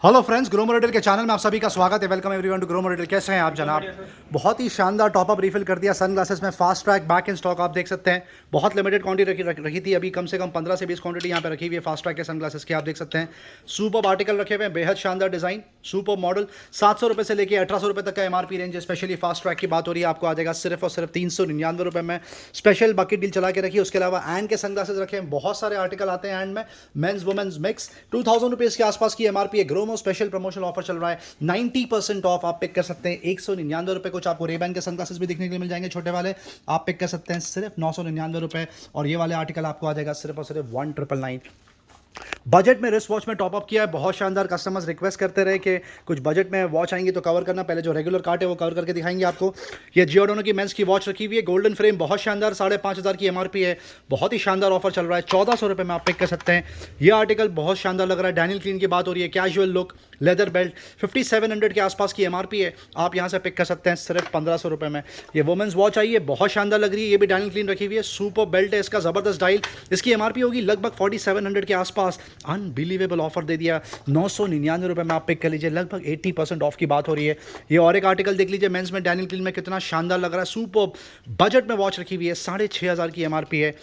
Hello friends, Gromo retail के channel में आप सभी का स्वागत है। Welcome everyone to Gromo retail. कैसे हैं आप जनाब? बहुत ही शानदार टॉपअप रिफिल कर दिया सन ग्लासेस में। Fast track back in stock आप देख सकते हैं। बहुत लिमिटेड क्वांटिटी रखी थी, अभी कम से कम 15 से 20 क्वांटिटी यहाँ पे रखी हुई है फास्ट ट्रैक के सन ग्लासेस की। आप देख सकते हैं सुपर आर्टिकल रखे हुए हैं, बेहद शानदार डिजाइन, सुपर मॉडल। 700 रुपये से लेकर 1800 रुपये तक का एमआरपी रेंज है। स्पेशली फास्ट ट्रैक की बात हो रही है, आपको आ जाएगा सिर्फ और सिर्फ 399 रुपये में। स्पेशल बकेट डील चला के रखिए। उसके अलावा एंड के सन ग्लासेस रखे हैं, बहुत सारे आर्टिकल आते हैं एंड में, मेंस वुमेन्स मिक्स। 2000 रुपीज़ के आसपास की एमआरपी है। ग्रोमो स्पेशल प्रमोशनल ऑफर चल रहा है, 90% ऑफ आप पिक कर सकते हैं। 199 रुपये। कुछ आपको रेबैन के सनग्लासेस भी देखने के लिए मिल जाएंगे, छोटे वाले, आप पिक कर सकते हैं सिर्फ 999 रुपये। और ये वाले आर्टिकल आपको आ जाएगा सिर्फ और सिर्फ 1999। बजट में रिस्ट वॉच में टॉपअप किया है। बहुत शानदार। कस्टमर्स रिक्वेस्ट करते रहे कि कुछ बजट में वॉच आएंगी तो कवर करना। पहले जो रेगुलर कार्ट है वो कवर करके दिखाएंगे आपको। ये जियोडोनो की मेंस की वॉच रखी हुई है, गोल्डन फ्रेम, बहुत शानदार। 5500 की एमआरपी है। बहुत ही शानदार ऑफर चल रहा है, 1400 रुपये में आप पिक कर सकते हैं। ये आर्टिकल बहुत शानदार लग रहा है। डैनियल क्लीन की बात हो रही है, कैजुअल लुक, लेदर बेल्ट, 5700 के आसपास की एमआरपी है। आप यहाँ से पिक कर सकते हैं सिर्फ 1500 रुपये में। ये वुमेंस वॉच आई है, बहुत शानदार लग रही है। ये भी डैनियल क्लीन रखी हुई है, सुपर बेल्ट है इसका, ज़बरदस्त डायल। इसकी एमआरपी होगी लगभग 4700 के आसपास। अनबिलीवेबल ऑफर दे दिया, 999 रुपये में आप पिक कर लीजिए। लगभग 80% ऑफ की बात हो रही है। ये और एक आर्टिकल देख लीजिए, मेंस में डैनियल क्लीन में, कितना शानदार लग रहा है। सुपर बजट में वॉच रखी हुई है, 6500 की एमआरपी है।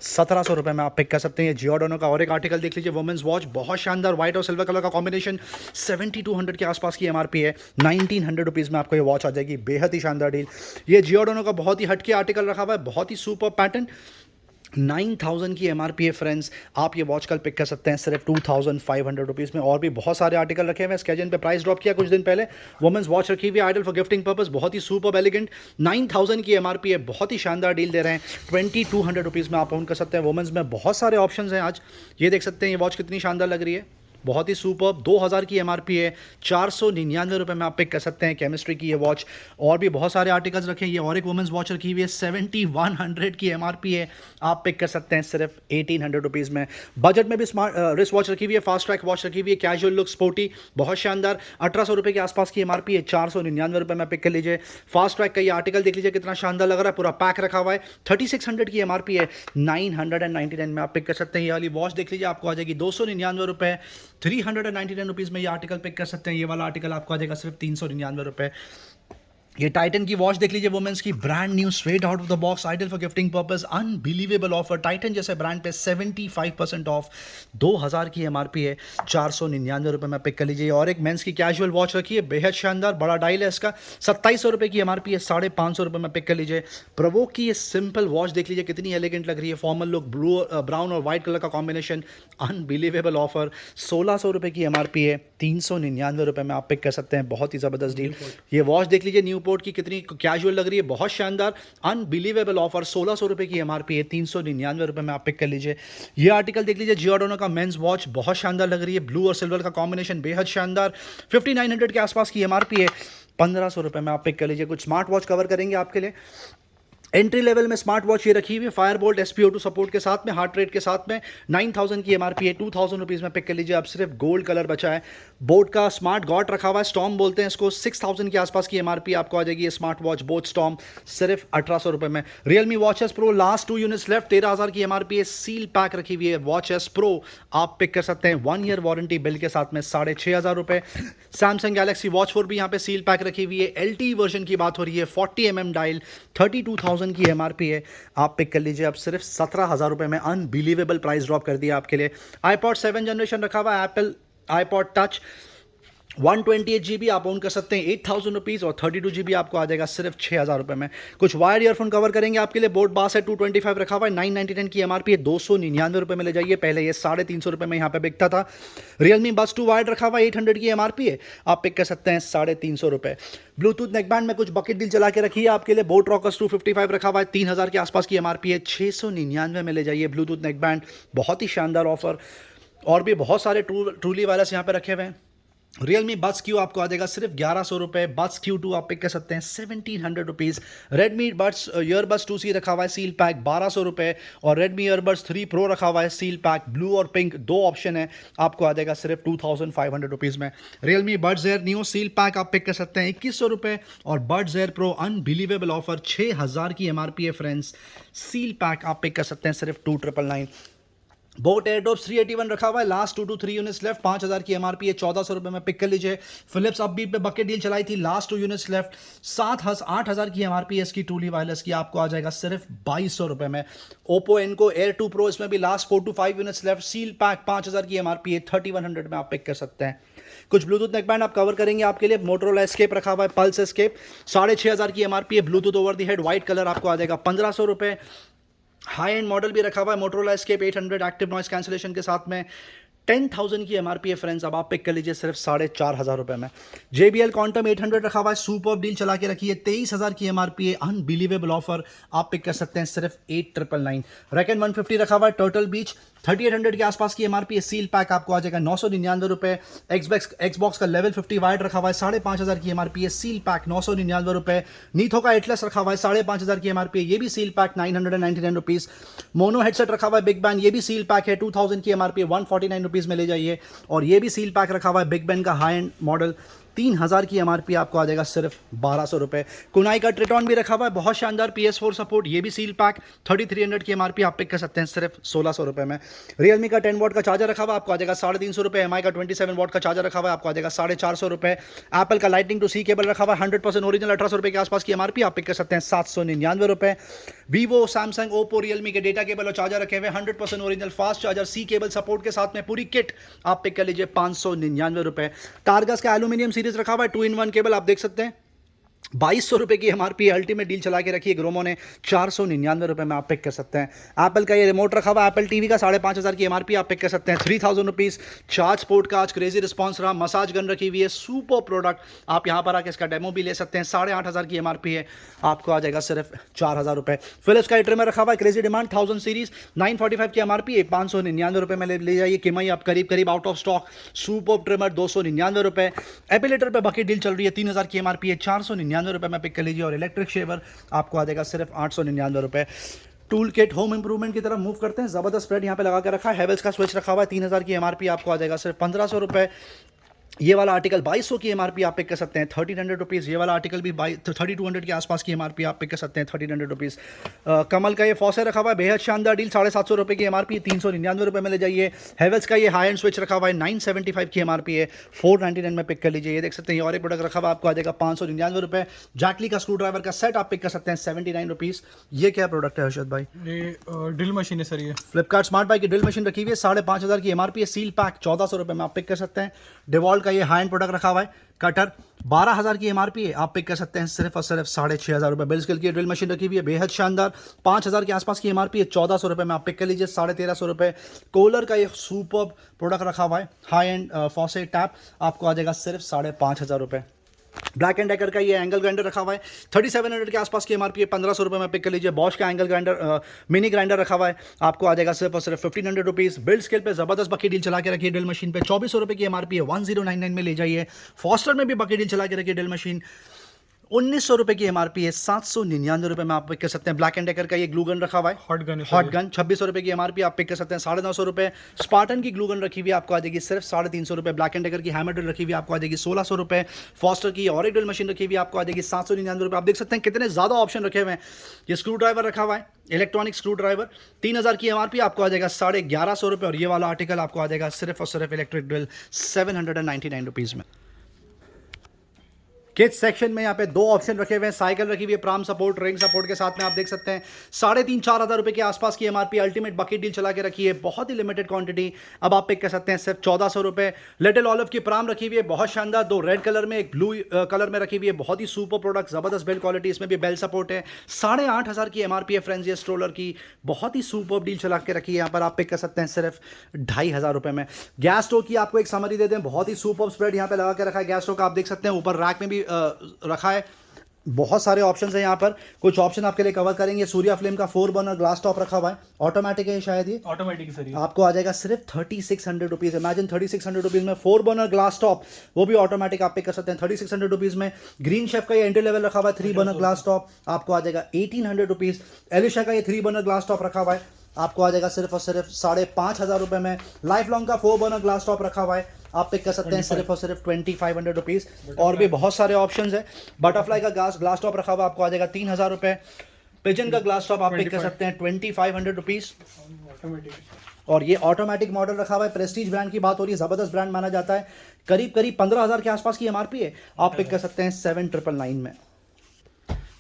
1700 रुपये में आप पिक कर सकते हैं। जियोडोनो का और एक आर्टिकल देख लीजिए, वुमेंस वॉच, बहुत शानदार, व्हाइट और सिल्वर कलर का कॉम्बिनेशन, 7200 के आसपास की एमआरपी है। 1900 रुपीज़ में आपको ये वॉच आ जाएगी। बेहद ही शानदार डील। ये जियोडोनो का बहुत ही हटके आर्टिकल रखा हुआ है, बहुत ही सुपर पैटर्न, 9000 की एमआरपी है फ्रेंड्स। आप ये वॉच कल पिक कर सकते हैं सिर्फ 2500 रुपीज़ में। और भी बहुत सारे आर्टिकल रखे हुए हैं। स्केजन पे प्राइस ड्रॉप किया कुछ दिन पहले। वुमेंस वॉच रखी हुई है, आइडल फॉर गिफ्टिंग पर्पस, बहुत ही सुपर एलिगेंट, 9000 की एमआरपी है। बहुत ही शानदार डील दे रहे हैं, 2200 रुपीज़ में आप ओन कर सकते हैं। वुमेंस में बहुत सारे ऑप्शन हैं आज। ये देख सकते हैं ये वॉच कितनी शानदार लग रही है, बहुत ही सुपर। 2000 की एमआरपी है, 499 रुपये में आप पिक कर सकते हैं केमिस्ट्री की ये वॉच। और भी बहुत सारे आर्टिकल्स रखे हैं। ये और एक वुमेंस वॉच रखी हुई है, 7100 की एमआरपी है। आप पिक कर सकते हैं सिर्फ 1800 रुपीज़ में। बजट में भी स्मार्ट रिस्ट वॉच रखी हुई है, फास्ट ट्रैक वॉच रखी हुई है, कैजुअल लुक, स्पोर्टी, बहुत शानदार। 1800 रुपये के आसपास की एमआरपी है, 499 रुपये में पिक कर लीजिए। फास्ट ट्रैक का ये आर्टिकल देख लीजिए, कितना शानदार लग रहा है, पूरा पैक रखा हुआ है। 3600 की एमआरपी है, 999 में आप पिक कर सकते हैं। ये वाली वॉच देख लीजिए, आपको आ जाएगी 299 रुपये। 399 रुपीज़ में ये आर्टिकल पिक कर सकते हैं। ये वाला आर्टिकल आपको आ जाएगा सिर्फ 399 रुपये। ये टाइटन की वॉच देख लीजिए, वुमेन्स की, brand new, straight out of the box, ideal for gifting purpose. Unbelievable offer, Titan जैसे ब्रांड पे 75% ऑफ, 2000 की एमआरपी है, 499 रुपये में पिक कर लीजिए। और एक मेंस की कैजुअल वॉच रखी है, बेहद शानदार, बड़ा डायल है इसका, 2700 रुपये की एमआरपी है, 550 रुपये में पिक कर लीजिए। प्रोवोक की ये सिंपल वॉच देख लीजिए, कितनी एलिगेंट लग रही है, फॉर्मल लुक, ब्राउन और व्हाइट कलर का कॉम्बिनेशन, अनबिलीवेबल ऑफर, 1600 रुपये की एमआरपी है, 399 रुपये में आप पिक कर सकते हैं। बहुत ही ज़बरदस्त डील। ये वॉच देख लीजिए, न्यू पोर्ट की, कितनी कैजुअल लग रही है, बहुत शानदार, अनबिलीवेबल ऑफर, 1600 रुपये की एमआरपी है, 399 रुपये में आप पिक कर लीजिए। ये आर्टिकल देख लीजिए, जियोडोनो का मेंस वॉच, बहुत शानदार लग रही है, ब्लू और सिल्वर का कॉम्बिनेशन, बेहद शानदार, 5900 के आसपास की एमआरपी है, 1500 रुपये में आप पिक कर लीजिए। कुछ स्मार्ट वॉच कवर करेंगे आपके लिए। एंट्री लेवल में स्मार्ट वॉच ये रखी हुई है, फायर बोल्ट SpO2 सपोर्ट के साथ में, हार्ट रेट के साथ में, 9000 की एमआरपी है, 2000 रुपीज़ में पिक कर लीजिए। अब सिर्फ गोल्ड कलर बचा है। बोट का स्मार्ट गॉट रखा हुआ है, स्टॉर्म बोलते हैं इसको, 6000 के आसपास की एमआरपी आपको आ जाएगी। ये स्मार्ट वॉच बोट स्टॉर्म सिर्फ 1800 रुपये में। Realme watch S pro, last 2 units left, 13000 की एमआरपी है, सील पैक रखी हुई है। वॉच एस प्रो आप पिक कर सकते हैं 1 ईयर वारंटी बिल के साथ में, 6500 रुपये। सैमसंग गैलेक्सी वॉच 4 भी यहाँ पे सील पैक रखी हुई है। LTE वर्जन की बात हो रही है, 40mm डायल, 32,000 की एमआरपी है, आप पिक कर लीजिए। अब सिर्फ 17,000 रुपये में। अनबिलीवेबल प्राइस ड्रॉप कर दिया आपके लिए। iPod 7 जनरेशन रखा हुआ है, एप्पल iPod टच, 128 GB आप ओन कर सकते हैं, 8000 रुपीज़। और 32 GB आपको आ जाएगा सिर्फ 6000 रुपये में। कुछ वायर्ड ईयरफोन कवर करेंगे आपके लिए। बोट बास है, 225 रखा हुआ है, 999 की एमआरपी है, 299 रुपये में ले जाइए। पहले ये 350 रुपये में यहाँ पे बिकता था। रियलमी बस 2 वायर्ड रखा हुआ है, 800 की एमआरपी है, आप पिक कर सकते हैं 350 रुपये। ब्लूटूथ नेकबैंड में कुछ बकेट डील चला के रखी है आपके लिए। बोट रॉकर्स 255 रखा हुआ है, 3000 के आसपास की एमआरपी है, 699 में ले जाइए। ब्लूटूथ नेकबैंड, बहुत ही शानदार ऑफर। और भी बहुत सारे ट्रूली वायरस यहाँ पे रखे हुए हैं। रियलमी बड्स क्यू आपको आ जाएगा सिर्फ 1100 रुपये। बड्स Q2 आप पिक कर सकते हैं 1700 rupees. Redmi buds earbuds 2C रखा हुआ है, सील पैक, 1200 रुपये। और रेडमी ईयरबड्स 3 प्रो रखा हुआ है, सील पैक, ब्लू और पिंक, 2 ऑप्शन है, आपको आ जाएगा सिर्फ 2500 रुपीज़ में। Realme buds air new seal pack आप पिक कर सकते हैं 2100 रुपये। और buds air pro unbelievable offer, 6000 की एमआरपी है फ्रेंड्स, सील पैक आप पिक कर सकते हैं सिर्फ 2999। बोट एयरडॉप 381 रखा हुआ है, लास्ट 2 to 3 यूनिट्स लेफ्ट, 5000 की एमआरपी है, 1400 रुपए में पिक कर लीजिए। फिलिप्स अपबीट पे बकेट डील चलाई थी, लास्ट 2 यूनिट्स लेफ्ट, 8000 की एमआरपी है इसकी, टूली वायरलेस की, आपको आ जाएगा सिर्फ 2200 रुपए में। ओप्पो एनको एयर 2 प्रो, इसमें भी last 4 to 5 units left, seal pack 5000 की एमआरपी है, 3100 में आप पिक कर सकते हैं। कुछ ब्लूटूथ नेकबैंड आप कवर करेंगे आपके लिए, मोटरोला एस्केप रखा हुआ है, पल्स एस्केप 6500 की एमआरपी है, Bluetooth over the head, white colour, आपको आ जाएगा 1500 रुपए। हाई एंड मॉडल भी रखा हुआ है, Motorola escape 800 active noise cancellation के साथ में, 10,000 की एमआरपी है फ्रेंड्स, अब आप पिक कर लीजिए सिर्फ 4500 रुपए में। JBL क्वांटम 800 रखा हुआ है, सुपर डील चला के रखी है, 23,000 की एमआरपी है, अनबिलीवेबल ऑफर, आप पिक कर सकते हैं सिर्फ 8999। रैकेट 150 रखा हुआ है, टर्टल बीच 3800 के आसपास की एमआरपी है, सील पैक आपको आ जाएगा 999 रुपए। एक्सबॉक्स का लेवल 50 वाइड रखा हुआ है, 5500 की एमआरपी है, सील पैक 999 रुपए। नीथो का एटलस रखा हुआ है, 5500 की एमआरपी है, ये भी seal pack 999 rupees. Mono headset रखा हुआ है बिग बैन, ये भी सील पैक है, 2000 की एमआरपी 149 रुपीज में ले जाइए। और ये भी सील पैक रखा हुआ है बिग बैन का हाई एंड मॉडल, 3000 की एमआरपी आपको आ जाएगा सिर्फ 1200 रुपए। कुनाई का ट्रिटॉन भी रखा हुआ है, बहुत शानदार PS4 सपोर्ट, ये भी सील पैक 3300 की एमआरपी आप पिक कर सकते हैं सिर्फ 1600 रुपए में। रियलमी का 10 वॉट का चार्जर रखा हुआ है, आपको आ जाएगा 350 रुपए। MI का 27 वॉट का चार्जर रखा हुआ है, आपको आ जाएगा 450 रुपए। एप्पल का लाइटनिंग टू सी केबल रखा हुआ है, 100% ओरिजिनल, 1800 रुपए के आसपास की एमआरपी आप पिक कर सकते हैं 799 रुपए। वीवो, सैमसंग, ओप्पो, रियलमी के डेटा केबल और चार्जर रखे हुए 100% original fast charger, C cable support के साथ में पूरी किट आप पिक कर लीजिए 599 रुपए। टारगस का एल्यूमिनियम सीरीज रखा हुआ है, 2-in-1 केबल आप देख सकते हैं, 2200 रुपए की एमआरपी, अल्टीमेट डील चला के रखी है ग्रोमो ने, 499 रुपए में आप पिक कर सकते हैं। एप्पल का ये रिमोट रखा हुआ है, एप्पल टीवी का 5500 की एमआरपी आप पिक कर सकते हैं 3000 रुपीज़। चार्ज पोर्ट का आज क्रेजी रिस्पॉन्स रहा, मसाज गन रखी हुई है, सुपर प्रोडक्ट, आप यहाँ पर आके इसका डेमो भी ले सकते हैं, 8500 की एमआरपी है, आपको आ जाएगा सिर्फ 4000 रुपए। फिलिप्स का ट्रिमर रखा हुआ है, क्रेजी डिमांड 1000 सीरीज, 945 की एमआरपी है, 599 रुपए में ले जाइए। किमई आप करीब out of stock, super trimmer 299 रुपए। एपिलेटर पे बकेट डील चल रही है, 3000 की एमआरपी है, 499 रुपए में पिक कर लीजिए। और इलेक्ट्रिक शेवर आपको आ जाएगा सिर्फ 899 रुपए। टूल किट होम इंप्रूवमेंट की तरफ मूव करते हैं, जबरदस्त स्प्रेड यहाँ पे लगा के रखा है, हेवेल्स का स्विच रखा हुआ है, 3000 की एमआरपी आपको आ जाएगा सिर्फ 1500 रुपए। ये वाला आर्टिकल 2200 की एमआरपी आप पिक कर सकते हैं 1300 रुपीज़। ये वाला आर्टिकल भी 3200 के आसपास की एमआरपी आप पिक कर सकते हैं 1300 रुपीज़। कमल का ये फॉसे रखा हुआ है, बेहद शानदार डील, 750 रुपये की एमआरपी, 399 रुपये में ले जाइए। हेवेल्स का ये हाई एंड स्विच रखा हुआ है, 975 की एमआरपी है, 499 में पिक कर लीजिए। ये देख सकते हैं, ये और एक प्रोडक्ट रखा हुआ आपको आ जाएगा 599 रुपये। जैकली का स्क्रू ड्राइवर का सेट आप पिक कर सकते हैं 79 रुपीज़। ये क्या प्रोडक्ट है हर्षद भाई? ये ड्रिल मशीन है सर। ये फ्लिपकार्ट स्मार्ट बाई की ड्रिल मशीन रखी हुई है, 5500 की एमआरपी है, सील पैक 1400 रुपये में आप पिक कर सकते हैं। डिवॉल्ट का ये हाई एंड प्रोडक्ट रखा हुआ है, कटर 12000 की एमआरपी है, आप पिक कर सकते हैं सिर्फ और सिर्फ 6500 रुपये। बिल स्किल की ड्रिल मशीन रखी हुई है, बेहद शानदार, 5000 के आसपास की एमआरपी है, 1400 रुपये में आप पिक कर लीजिए 1350 रुपये। कोलर का ये सुपर प्रोडक्ट रखा हुआ है, हाई एंड फॉसे टैप, आपको आ जाएगा सिर्फ 5500 रुपये। ब्लैक एंड डेकर का ये एंगल ग्राइंडर रखा हुआ है, 3700 के आसपास की एमआरपी है, 1500 रुपये में पिक कर लीजिए। बॉश का एंगल ग्राइंडर मिनी ग्राइंडर रखा हुआ है, आपको आ जाएगा सिर्फ और सिर्फ 1500 रुपीज़। बिल्ड स्केल पे जबरदस्त बकेट डील चला के रखी है ड्रिल मशीन पे, 2400 रुपये की एमआरपी है, 1099 में ले जाइए। फॉस्टर में भी बकेट डील चला के रखी है ड्रिल मशीन, 1900 रुपये की एमआरपी है, 799 रुपये में आप पिक कर सकते हैं। ब्लैक एंड डेकर का ये ग्लू गन रखा हुआ है, हॉट गन 2600 रुपये की एमआरपी आप पिक कर सकते हैं 950 रुपये। स्पार्टन की ग्लू गन रखी हुई आपको आ जाएगी सिर्फ 350 रुपये। ब्लैक एंड डेकर की हैमर ड्रिल रखी हुई आपको आ जाएगी 1600 रुपये। फॉस्टर की और एक ड्रिल मशीन रखी हुई आपको आ जाएगी 799 रुपये। आप देख सकते हैं कितने ज़्यादा ऑप्शन रखे हुए हैं। ये स्क्रू ड्राइवर रखा हुआ है, इलेक्ट्रॉनिक स्क्रू ड्राइवर, 3000 की एमआरपी आपको आ जाएगा 1150 रुपये। और ये वाला आर्टिकल आपको आ जाएगा सिर्फ और सिर्फ इलेक्ट्रिक ड्रिल 799 रुपीज़ में। किड्स सेक्शन में यहाँ पे दो ऑप्शन रखे हुए हैं, साइकिल रखी हुई है प्राम सपोर्ट, रिंग सपोर्ट के साथ में, आप देख सकते हैं 3,500-4,000 रुपए के आसपास की एमआरपी। अल्टीमेट बकेट डील चला के रखी है, बहुत ही लिमिटेड क्वांटिटी, अब आप पिक कर सकते हैं सिर्फ 1400 रुपए। लिटिल ऑलिव की प्राम रखी हुई है, बहुत शानदार, 2 रेड कलर में, एक ब्लू कलर में रखी हुई है, बहुत ही सुपर प्रोडक्ट, जबरदस्त बिल्ड क्वालिटी, इसमें भी बेल सपोर्ट है, 8,500 की एमआरपी है फ्रेंड्स। ये स्ट्रोलर की बहुत ही सुपर डील चला के रखी है, यहाँ पर आप पिक कर सकते हैं सिर्फ 2,500 रुपए में। गैस स्टोव की आपको एक समरी दे दें, बहुत ही सुपर स्प्रेड यहाँ पे लगा के रखा है गैस स्टोव का, आप देख सकते हैं ऊपर रैक में भी रखा है, बहुत सारे ऑप्शंस हैं यहाँ पर। कुछ ऑप्शन आपके लिए कवर करेंगे। सूर्या फ्लेम का 4 बर्नर ग्लास टॉप रखा हुआ है, ऑटोमेटिक है शायद, ये ऑटोमेटिक सर। आपको आ जाएगा सिर्फ 3600 रुपीज़। इमेजिन 3600 रुपीज़ में 4 बर्नर ग्लास टॉप, वो भी ऑटोमेटिक आप पिक कर सकते हैं 3600 रुपीज़ में। ग्रीन शेफ का ये एंट्री लेवल रखा हुआ है, 3 बर्नर ग्लास टॉप, आपको आ जाएगा 1800 रुपीज़। एलिशा का ये 3 बर्नर ग्लास टॉप रखा हुआ है, आपको आ जाएगा सिर्फ और सिर्फ 5,500 रुपये में। लाइफ लॉन्ग का 4 बर्नर ग्लास टॉप रखा हुआ है, आप पिक कर सकते हैं सिर्फ और सिर्फ 2500 रुपीज़। और भी बहुत सारे ऑप्शंस है। बटरफ्लाई का ग्लास टॉप रखा हुआ आपको आ जाएगा 3,000 रुपये। पिजन का ग्लास टॉप आप पिक कर सकते हैं 2500 रुपीज़। और ये ऑटोमेटिक मॉडल रखा हुआ है, प्रेस्टीज ब्रांड की बात हो रही है, ज़बरदस्त ब्रांड माना जाता है, करीब करीब 15,000 के आसपास की एमआरपी है, आप पिक कर सकते हैं 7,999 में।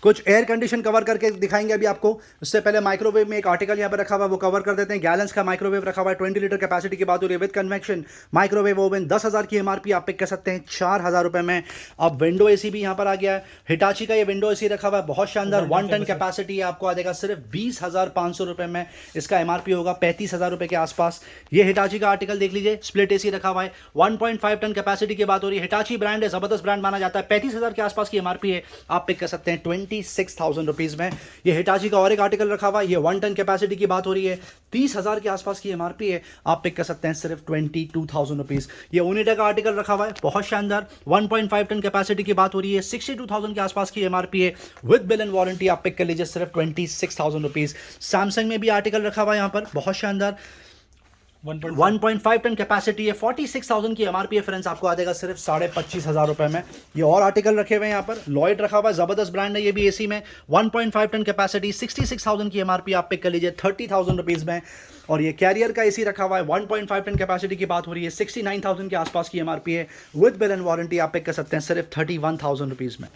कुछ एयर कंडीशन कवर करके दिखाएंगे अभी आपको। उससे पहले माइक्रोवेव में एक आर्टिकल यहाँ पे रखा हुआ है, वो कवर कर देते हैं। गैलन्स का माइक्रोवेव रखा हुआ है, 20 लीटर कैपेसिटी की बात हो रही है, विद कन्वेक्शन माइक्रोवेव ओवन, 10,000 की एमआरपी, आप पिक कर सकते हैं 4,000 रुपये में। अब विंडो एसी भी यहाँ पर आ गया है, हिटाची का ये विंडो एसी रखा हुआ है, बहुत शानदार, 1 टन कैपेसिटी है, आपको आ जाएगा सिर्फ 20,500 रुपये में। इसका एमआरपी होगा 35,000 रुपये के आसपास। ये हिटाची का आर्टिकल देख लीजिए, स्प्लिट एसी रखा हुआ है, 1.5 टन कैपेसिटी की बात हो रही है, हिटाची ब्रांड है, जबरदस्त ब्रांड माना जाता है, 35,000 के आसपास की एमआरपी है, आप पिक कर सकते हैं 26,000 रुपीज में। ये हिटाची का और एक आर्टिकल रखा हुआ है, ये 1 टन कैपेसिटी की बात हो रही है, 30,000 के आसपास की एमआरपी है, आप पिक कर सकते हैं सिर्फ 22,000 रुपीज। ये ओनिडा का आर्टिकल रखा हुआ है, बहुत शानदार, 1.5 टन कैपेसिटी की बात हो रही है, 62,000 के आसपास की एमआरपी है, विद बिल एंड वारंटी, आप पिक कर लीजिए सिर्फ 26,000 रुपीज। सैमसंग में भी आर्टिकल रखा हुआ है यहाँ पर, बहुत शानदार, 1.5 टन कैपेसिटी है, 46,000 की एमआरपी है फ्रेंड्स, आपको आ जाएगा सिर्फ 25,500 रुपए में। ये और आर्टिकल रखे हुए हैं यहाँ पर, लॉयड रखा हुआ है, जबरदस्त ब्रांड है ये भी एसी में, 1.5 टन कैपेसिटी, 66,000 की एमआरपी, आप पिक कर लीजिए 30,000 रुपीज़ में। और ये कैरियर का एसी रखा हुआ है, 1.5 टन कैपेसिटी की बात हो रही है, 69,000 के आसपास की एमआरपी है, विद बिल एंड वारंटी, आप पिक कर सकते हैं सिर्फ 31,000 रुपीज़ में।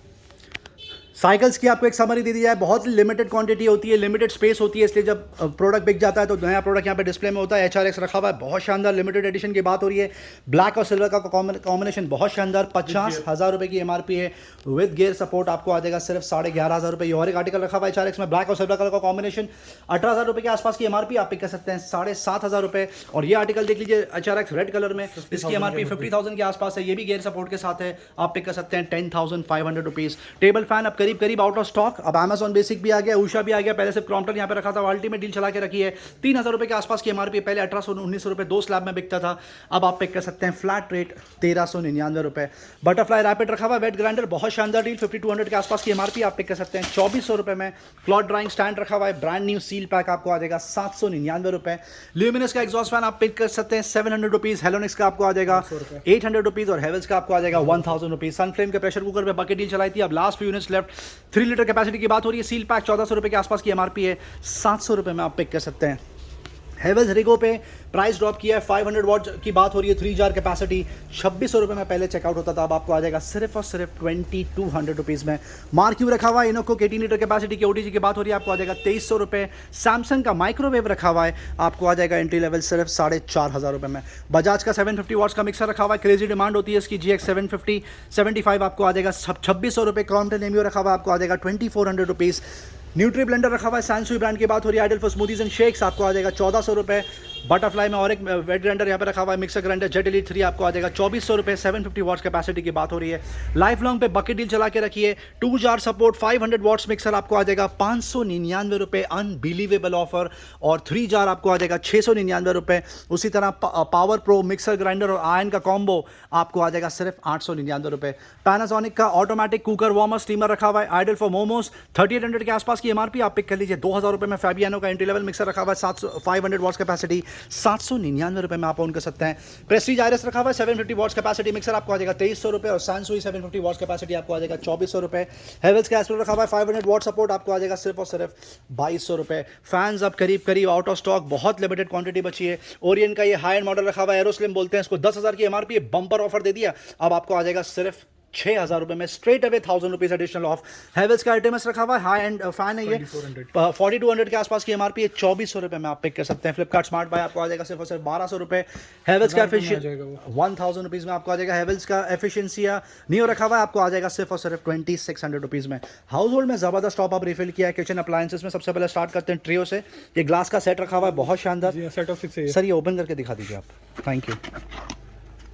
साइकिल्स की आपको एक समरी दे दी जाए, बहुत लिमिटेड क्वांटिटी होती है, लिमिटेड स्पेस होती है, इसलिए जब प्रोडक्ट बिक जाता है तो नया प्रोडक्ट यहाँ पे डिस्प्ले में होता है। HRX रखा हुआ है, बहुत शानदार, लिमिटेड एडिशन की बात हो रही है, ब्लैक और सिल्वर का कॉम्बिनेशन बहुत शानदार, 50,000 रुपये की एमआरपी है, विद गियर सपोर्ट, आपको आ जाएगा सिर्फ 11,500 रुपये। और एक आर्टिकल रखा हुआ है HRX में, ब्लैक और सिल्वर कलर का कॉम्बिनेशन, 18,000 रुपये के आसपास की एमआरपी, आप पिक कर सकते हैं 7,500 रुपये। और ये आर्टिकल देख लीजिए HRX रेड कलर में, इसकी एमआरपी 50,000 के आसपास है, ये भी गियर सपोर्ट के साथ है, आप पिक कर सकते हैं 10,500 रुपीज़। टेबल फैन अब करीब करीब आउट ऑफ स्टॉक, अब Amazon बेसिक भी आ गया, उषा भी आ गया, पहले सिर्फ क्रॉम्पटन यहाँ पे रखा था, अल्टीमेट डील चला के रखी है, 3,000 रुपये के आसपास की एमआरपी, पहले 1,800-1,900 रुपये 2 स्लैब में बिकता था, अब आप पिक कर सकते हैं फ्लैट रेट 1,399 रुपये। बटरफ्लाई रैपिड रखा हुआ है, वेट ग्राइंडर, बहुत शानदार डील, 5,200 के आसपास की एमआरपी, आप पिक कर सकते हैं 2,400 रुपये में। क्लॉथ ड्राइंग स्टैंड रखा हुआ है, ब्रांड न्यू सील पैक, आपको आ जाएगा 799 रुपये। ल्यूमिनस का एग्जॉस्ट फैन आप पिक कर सकते हैं 700 रुपीज़, हेलोनिक्स का आपको आ जाएगा 800 रुपीज़, और हेवल्स का आपको आ जाएगा 1,000 रुपीज़। सनफ्लेम के प्रेशर कुकर पे बकेट डील चलाई थी, अब last few units left, 3 litre capacity की बात हो रही है, सील पैक 1,400 रुपये के आसपास की एमआरपी है, 700 रुपये में आप पिक कर सकते हैं। हेवल्स रिगो पे प्राइस ड्रॉप किया है, 500 वॉट की बात हो रही है, 3 जार कैपेसिटी, 2,600 रुपये में पहले चेकआउट होता था, अब आपको आ जाएगा सिर्फ और सिर्फ 2,200 रुपीज़ में। मार्क्यू रखा हुआ है, इनोको 18 लीटर कैपेसिटी की OTG की बात हो रही है, आपको आ जाएगा 2,300 रुपये। सैमसंग का माइक्रोवेव रखा हुआ है, आपको आ जाएगा एंट्री लेवल सिर्फ 4,500 रुपये में। बजाज का 750 वॉट्स का मिक्सर रखा हुआ है, क्रेजी डिमांड होती है इसकी, GX 750-75 आपको आ जाएगा 2,600 रुपये। क्रॉम्पटन एमियो रखा हुआ है, आपको आ जाएगा 2,400 रुपीज़। न्यूट्री ब्लेंडर रखा हुआ है, सैनसुई ब्रांड की बात हो रही है, ideal for smoothies and shakes, आपको आ जाएगा 1,400 रुपये। बटरफ्लाई में और एक वेट ग्राइंडर यहाँ पे रखा हुआ है, मिक्सर ग्राइंडर जेट एलीट 3, आपको आ जाएगा 2,400 रुपये, 750 वॉट्स कैपेसिटी की बात हो रही है। लाइफ लॉन्ग पे बकेट डील चला के रखिए, 2 जार सपोर्ट 500 वॉट्स मिक्सर, आपको आ जाएगा 599 रुपये, अनबिलीवेबल ऑफर। और 3 जार आपको आ जाएगा 699 रुपये। उसी तरह पावर प्रो मिक्सर ग्राइंडर और आयन का कॉम्बो आपको आ जाएगा सिर्फ 899 रुपये। पैनासोनिक का ऑटोमेटिक कुकर वार्मर स्टीमर रखा हुआ है, आइडल फॉर मोमोज, 3,800 के आसपास की एमआरपी, आप पिक कर लीजिए 2,000 रुपये में। फैबियानो का एंट्री लेवल मिक्सर रखा हुआ है, 500 वॉट्स कैपेसिटी, 799 रुपये में आप ऑन कर सकते हैं। प्रेस्टीज आयरस रखा हुआ है, 750 वॉट्स कैपेसिटी मिक्सर, आपको आ जाएगा 2,300 रुपये। और सैनसुई 750 वॉट्स कैपेसिटी आपको आ जाएगा 2,400 रुपये। हेवल्स का एस्ट्रो रखा हुआ है, 500 वॉट सपोर्ट, आपको आ जाएगा सिर्फ और सिर्फ 2,200 रुपये। फैंस अब करीब करीब आउट ऑफ स्टॉक, बहुत लिमिटेड क्वांटिटी बची है। ओरियन का ये हाई एंड मॉडल रखा हुआ है, एरोस्लिम बोलते हैं इसको, 10,000 की एमआरपी, बम्पर ऑफर दे दिया, अब आपको आ जाएगा सिर्फ 6,000 रुपये में, straight away 1,000 rupees additional of. Havells का आर्टेमस रखा हुआ है, हाई एंड फैन है ये, 4,200 के आसपास की एमआरपी है, 2,400 रुपये में आप पिक कर सकते हैं। फ्लिपकार्ट स्मार्ट बाय आपको आ जाएगा सिर्फ और सिर्फ 1,200 रुपये। हेवल्स का एफिशिएंसी 1,000 रुपीज़ में आपको आ जाएगा। हेवल्स का एफिशिएंसी नियो रखा हुआ है, आपको आ जाएगा सिर्फ और सिर्फ 2,600 रुपीज़ में। हाउस होल्ड में ज़बरदस्त टॉप अप रिफिल किया है। किचन अप्लायंसेस में सबसे पहले स्टार्ट करते हैं ट्रियो से। ये ग्लास का सेट रखा हुआ है, बहुत शानदार, सेट ऑफ 6 है सर ये ओपन करके दिखा दीजिए आप, थैंक यू।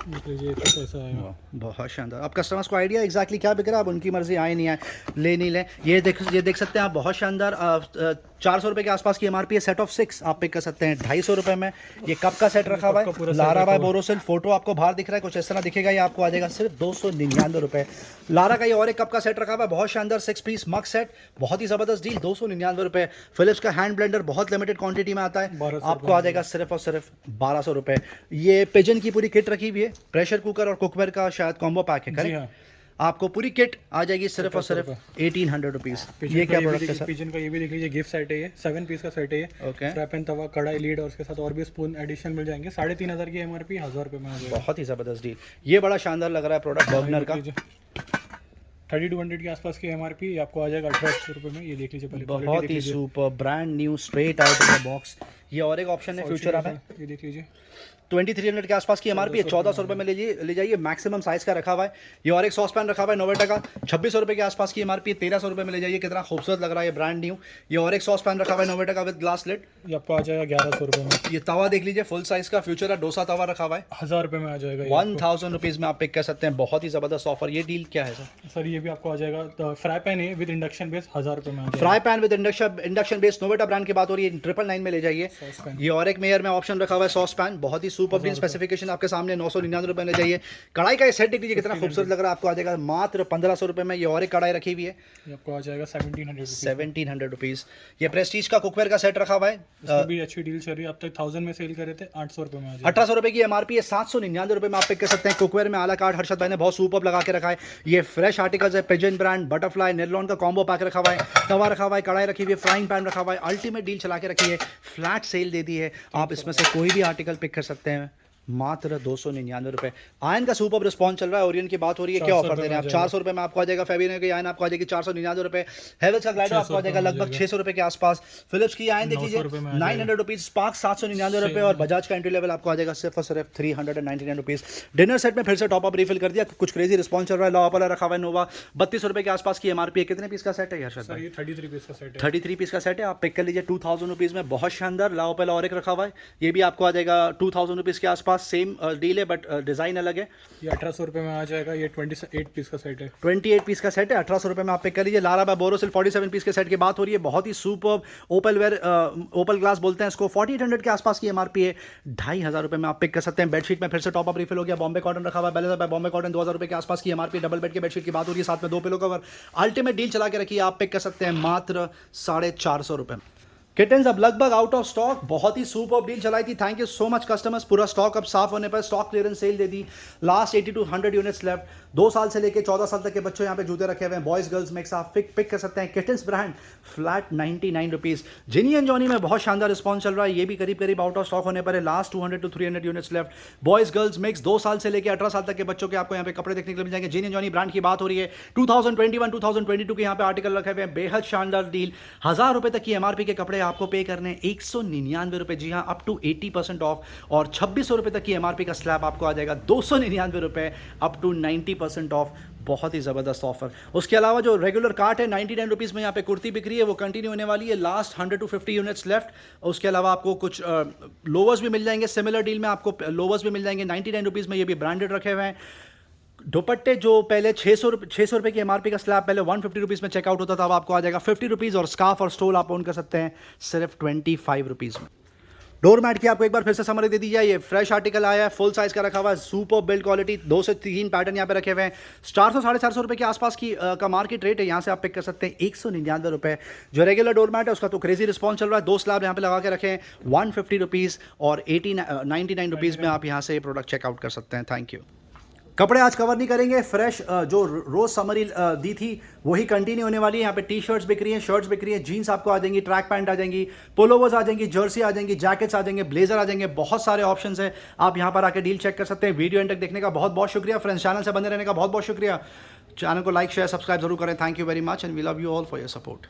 ये कैसा है, बहुत शानदार। अब कस्टमर्स को आइडिया एग्जैक्टली क्या बिक रहा है, अब उनकी मर्जी आए नहीं आए, ले नहीं ले। ये देख सकते हैं आप, बहुत शानदार, 400 रुपये के आसपास की एमआरपी है, सेट ऑफ 6 आप पिक कर सकते हैं 250 रुपये में। ये कप का सेट रखा हुआ है, लारा बाय बोरोसिल, फोटो आपको बाहर दिख रहा है, कुछ इस तरह दिखेगा, ये आपको आ जाएगा सिर्फ 299 रुपये। लारा का ये और एक कप का सेट रखा हुआ है, बहुत शानदार, 6 पीस मग सेट, बहुत ही ज़बरदस्त डील, 299 रुपये। फिलिप्स का हैंड ब्लेंडर बहुत लिमिटेड क्वांटिटी में आता है, आपको आ जाएगा सिर्फ और सिर्फ 1,200 रुपये। ये पिजन की पूरी किट रखी हुई है, प्रेशर कुकर और कुकवेयर का शायद कॉम्बो पैक है, करेक्ट? आपको पूरी किट आ जाएगी सिर्फ और सिर्फ 1800 रुपीज़। ये क्या प्रोडक्ट है सर? पिजन का ये भी देख लीजिए, गिफ्ट सेट है ये, 7 पीस का सेट है ये। ओके, फ्राई पैन, तवा, कढ़ाई, लीड और उसके साथ और भी स्पून एडिशन मिल जाएंगे। 3500 की MRP, 1000 रुपये में आ जाएगा। बहुत ही ज़बरदस्त डील। ये बड़ा शानदार लग रहा है प्रोडक्ट बर्गनर का। 3200 के आसपास की MRP, आपको आ जाएगा 1800 रुपये में। ये देख लीजिए पहले, बहुत ही super, brand new, straight out of the box. ये और एक ऑप्शन है फ्यूचर आप है, ये देख लीजिए 2300 के आसपास की एमआरपी है, 1400 रुपये में ले जाइए। मैक्सिमम साइज का रखा हुआ है। ये और एक सॉस पैन रखा हुआ है नोवेटा का, 2600 रुपये के आसपास की एमआरपी, 1300 रुपये में ले जाइए। कितना खूबसूरत लग रहा है, ये ब्रांड न्यू। ये और एक सॉस पैन रखा हुआ है नोवेटा का विद ग्लास लिड, ये आपको आ जाएगा 1100 रुपये में। ये तवा देख लीजिए, फुल साइज का फ्यूचर का डोसा तवा रखा हुआ है, 1000 रुपये में आ जाएगा। 1000 रुपीज़ में आप पिक कर सकते हैं। बहुत ही ज़बरदस्त ऑफर। ये डील क्या है सर? सर ये भी आपको आ जाएगा, फ्राई पैन है विद इंडक्शन बेस, 1000 रुपये में आ जाएगा। Fry pan with induction based Novita brand की बात हो रही है, 999 में ले जाइए। ये और एक मेयर में ऑप्शन रखा हुआ है सॉस पैन, बहुत ही सुपर डील। स्पेसिफिकेशन आपके सामने, 999 रुपये में ले जाइए। कढ़ाई का ये सेट देख लीजिए, कितना खूबसूरत लग रहा है, आपको आ जाएगा मात्र 1500 रुपये में। ये और एक कढ़ाई रखी हुई है, ये आपको आ जाएगा 1700 रुपीज़। ये प्रेस्टीज का कुकवेयर का सेट रखा हुआ है, इसमें भी अच्छी डील चल रही है। अब तक 1000 में सेल कर रहे थे, 800 रुपये में आ जाएगा। 1800 रुपये की एमआरपी है, 799 रुपये में आप पिक कर सकते हैं। कुकवेयर में आला कार्ड हर्षद भाई ने बहुत सुपर लगा के रखा है। ये फ्रेश आर्टिकल्स है, पिजन ब्रांड, बटरफ्लाई, नेरलॉन का कॉम्बो पैक रखा हुआ है, तवा रखा हुआ है, कढ़ाई रखी हुई है, फ्राइंग पैन रखा हुआ है। अल्टीमेट डील चला के रखी है, फ्लैट सेल दे दी है। आप इसमें से कोई भी आर्टिकल पिक कर सकते हैं मात्र 299 रुपये। आयन का सुपर रिस्पॉन्स चल रहा है, ओरियन की बात हो रही है, क्या ऑफर दे रहे हैं आप? 400 रुपये में आपको आ जाएगा। फेविनो की आयन आपको आ जाएगी 499 रुपये। हेवल्स का ग्लाइडर आपको आ जाएगा लगभग 600 रुपये के आसपास। फिलिप्स की आयन देख लीजिए 900 रुपीज़। स्पार्क 799 रुपये और बजाज का एंट्री लेवल आपको आ जाएगा सिर्फ और सिर्फ 399 रुपीज़। डिनर सेट में फिर से टॉप अप रिफिल कर दिया, कुछ क्रेजी रिस्पॉन्स चल रहा है। लॉपला रखा हुआ है नोवा, 32 रुपये के आसपास की एमआरपी है। कितने पीस का सेट है यार? सर ये 33 पीस का सेट है। 33 पीस का सेट है, आप पिक कर लीजिए 2000 रुपीज़ में। बहुत शानदार। लाओपेला और एक रखा हुआ है, ये भी आपको आ जाएगा 2000 रुपीज़ के आसपास। सेम डील है बट डिज़ाइन अलग है। ये 1800 रुपये में आ जाएगा। ये 28 पीस का सेट है। 28 पीस का सेट है, 1800 रुपये में आप पिक कर लीजिए। लारा बाय बोरोसिल 47 पीस के सेट की बात हो रही है। बहुत ही super opal ware, opal glass बोलते हैं इसको। 4800 के आसपास की एमआरपी है, 2500 रुपये में आप पिक कर सकते हैं। बेडशीट में फिर से टॉप अप रिफिल हो गया। बॉम्बे कॉटन रखा हुआ है, बैलेंस बाय बॉम्बे कॉटन, 2000 रुपये के आसपास की एमआरपी। डबल बेड के बेडशीट की बात हो रही है, साथ में 2 पिलो कवर। अल्टीमेट डील चला के रखिए, आप पिक कर सकते हैं मात्र 450 रुपये में। किटन्स अब लगभग आउट ऑफ स्टॉक। बहुत ही सुपर डील चलाई थी। Thank you so much customers. पूरा स्टॉक अब साफ होने पर स्टॉक क्लियरेंस सेल दे दी। Last 80 to 100 units left. 2 साल से लेकर 14 साल तक के बच्चों यहाँ पे जूते रखे हुए हैं, बॉयज गर्ल्स मिक्स। आप पिक कर सकते हैं। Kittens brand flat 99 rupees. Gini and Jony में बहुत शानदार रिस्पॉन्स चल रहा है, ये भी करीब करीब आउट ऑफ स्टॉक होने पर है। Last 200 to 300 units left. Boys girls mix, 2 साल से लेकर 18 साल तक के बच्चों के आपको यहाँ पे कपड़े देखने के लिए मिल जाएंगे। जिनी एंड जॉनी ब्रांड की बात हो रही है। 2021-2022 के यहाँ पे आर्टिकल रखे हुए हैं। बेहद शानदार डील। 1000 रुपये तक की एमआरपी के कपड़े आपको पे करने 199 रुपये। जी हाँ, अप टू 80% ऑफ। और 2600 रुपये तक की एमआरपी का स्लैब आपको आ जाएगा 299 रुपये, अप टू 90% ऑफ। बहुत ही ज़बरदस्त ऑफर। उसके अलावा जो रेगुलर कार्ट है 99 रुपीज़ में यहाँ पे कुर्ती बिक रही है, वो कंटिन्यू होने वाली है। Last 100 to 50 units left. उसके अलावा आपको कुछ लोवर्स भी मिल जाएंगे। सिमिलर डील में आपको लोवर्स भी मिल जाएंगे 99 रुपीज़ में, ये भी ब्रांडेड रखे हुए हैं। दुपट्टे जो पहले 600 रुपये की एमआरपी का स्लैब पहले 150 रुपीज़ में चेकआउट होता था, अब आपको आ जाएगा 50 रुपीज़। और स्कार्फ और स्टोल आप ओन कर सकते हैं सिर्फ 25 रुपीज़ में। डोर मैट की आपको एक बार फिर से समरी दे दी जाए। ये फ्रेश आर्टिकल आया है, फुल साइज का रखा हुआ है, सुपर बिल्ड क्वालिटी। 2 से 3 पैटर्न यहाँ पे रखे हुए हैं। 400-450 रुपये के आसपास की का मार्केट रेट है। यहाँ से आप पिक कर सकते हैं 199 रुपये। जो रेगुलर डोर मैट है उसका तो क्रेजी रिस्पॉन्स चल रहा है। 2 स्लैब यहाँ पे लगा के रखे हैं 150 रुपीज़ और 99 रुपीज़ में आप यहाँ से ये प्रोडक्ट चेकआउट कर सकते हैं। Thank you. कपड़े आज कवर नहीं करेंगे। फ्रेश जो रोज़ समरी दी थी वही कंटिन्यू होने वाली है। यहाँ पे टी शर्ट्स बिक रही हैं, शर्ट्स बिक रही हैं, जीन्स आपको आ जाएंगी, ट्रैक पैंट आ जाएंगी, पोलोवर्स आ जाएंगी, जर्सी आ जाएंगी, जैकेट्स आ जाएंगे, ब्लेजर आ जाएंगे। बहुत सारे ऑप्शंस हैं, आप यहाँ पर आके डील चेक कर सकते हैं। वीडियो एंड तक देखने का बहुत बहुत शुक्रिया फ्रेंड्स। चैनल से बने रहने का बहुत बहुत शुक्रिया। चैनल को लाइक शेयर सब्सक्राइब जरूर करें। Thank you very much and we love you all for your support.